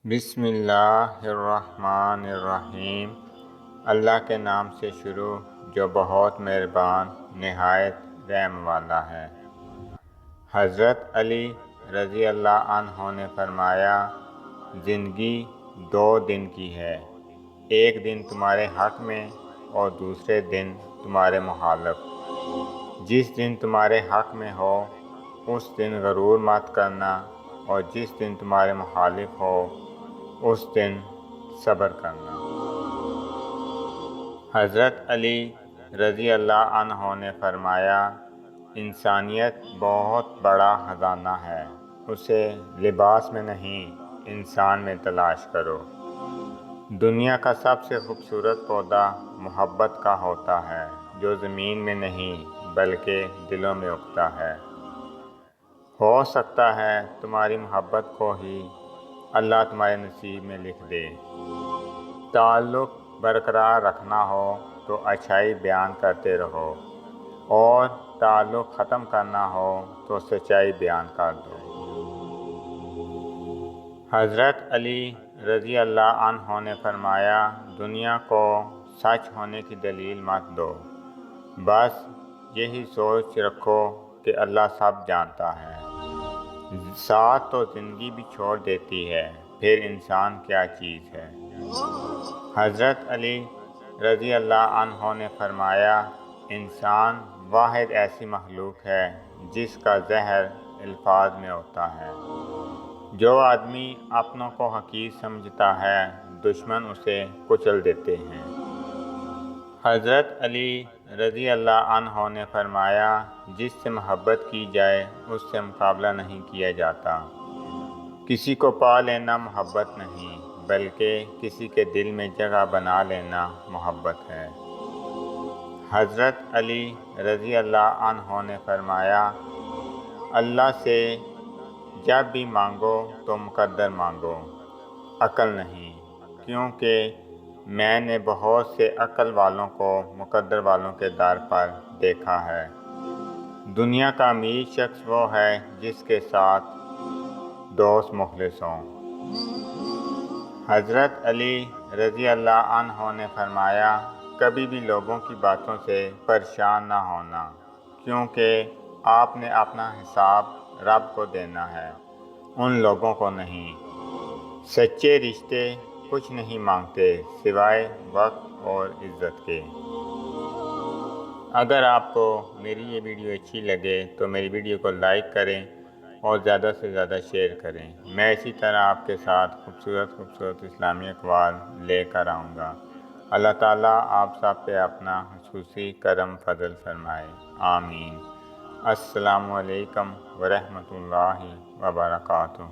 بسم اللہ الرحمن الرحیم۔ اللہ کے نام سے شروع جو بہت مہربان نہایت رحم والا ہے۔ حضرت علی رضی اللہ عنہ نے فرمایا، زندگی 2 دن کی ہے، ایک دن تمہارے حق میں اور دوسرے دن تمہارے مخالف۔ جس دن تمہارے حق میں ہو اس دن غرور مت کرنا، اور جس دن تمہارے مخالف ہو اس دن صبر کرنا۔ حضرت علی رضی اللہ عنہ نے فرمایا، انسانیت بہت بڑا خزانہ ہے، اسے لباس میں نہیں انسان میں تلاش کرو۔ دنیا کا سب سے خوبصورت پودا محبت کا ہوتا ہے، جو زمین میں نہیں بلکہ دلوں میں اگتا ہے۔ ہو سکتا ہے تمہاری محبت کو ہی اللہ تمہارے نصیب میں لکھ دے۔ تعلق برقرار رکھنا ہو تو اچھائی بیان کرتے رہو، اور تعلق ختم کرنا ہو تو سچائی بیان کر دو۔ حضرت علی رضی اللہ عنہ نے فرمایا، دنیا کو سچ ہونے کی دلیل مت دو، بس یہی سوچ رکھو کہ اللہ سب جانتا ہے۔ ساتھ تو زندگی بھی چھوڑ دیتی ہے، پھر انسان کیا چیز ہے۔ حضرت علی رضی اللہ عنہ نے فرمایا، انسان واحد ایسی مخلوق ہے جس کا زہر الفاظ میں ہوتا ہے۔ جو آدمی اپنوں کو حقیر سمجھتا ہے، دشمن اسے کچل دیتے ہیں۔ حضرت علی رضی اللہ عنہ نے فرمایا، جس سے محبت کی جائے اس سے مقابلہ نہیں کیا جاتا۔ کسی کو پا لینا محبت نہیں، بلکہ کسی کے دل میں جگہ بنا لینا محبت ہے۔ حضرت علی رضی اللہ عنہ نے فرمایا، اللہ سے جب بھی مانگو تو مقدر مانگو، عقل نہیں، کیونکہ میں نے بہت سے عقل والوں کو مقدر والوں کے در پر دیکھا ہے۔ دنیا کا امیر شخص وہ ہے جس کے ساتھ دوست مخلص ہوں۔ حضرت علی رضی اللہ عنہ نے فرمایا، کبھی بھی لوگوں کی باتوں سے پریشان نہ ہونا، کیونکہ آپ نے اپنا حساب رب کو دینا ہے، ان لوگوں کو نہیں۔ سچے رشتے کچھ نہیں مانگتے سوائے وقت اور عزت کے۔ اگر آپ کو میری یہ ویڈیو اچھی لگے تو میری ویڈیو کو لائک کریں اور زیادہ سے زیادہ شیئر کریں۔ میں اسی طرح آپ کے ساتھ خوبصورت اسلامی اقوال لے کر آؤں گا۔ اللہ تعالیٰ آپ سب پہ اپنا خصوصی کرم فضل فرمائے، آمین۔ السلام علیکم ورحمۃ اللہ وبرکاتہ۔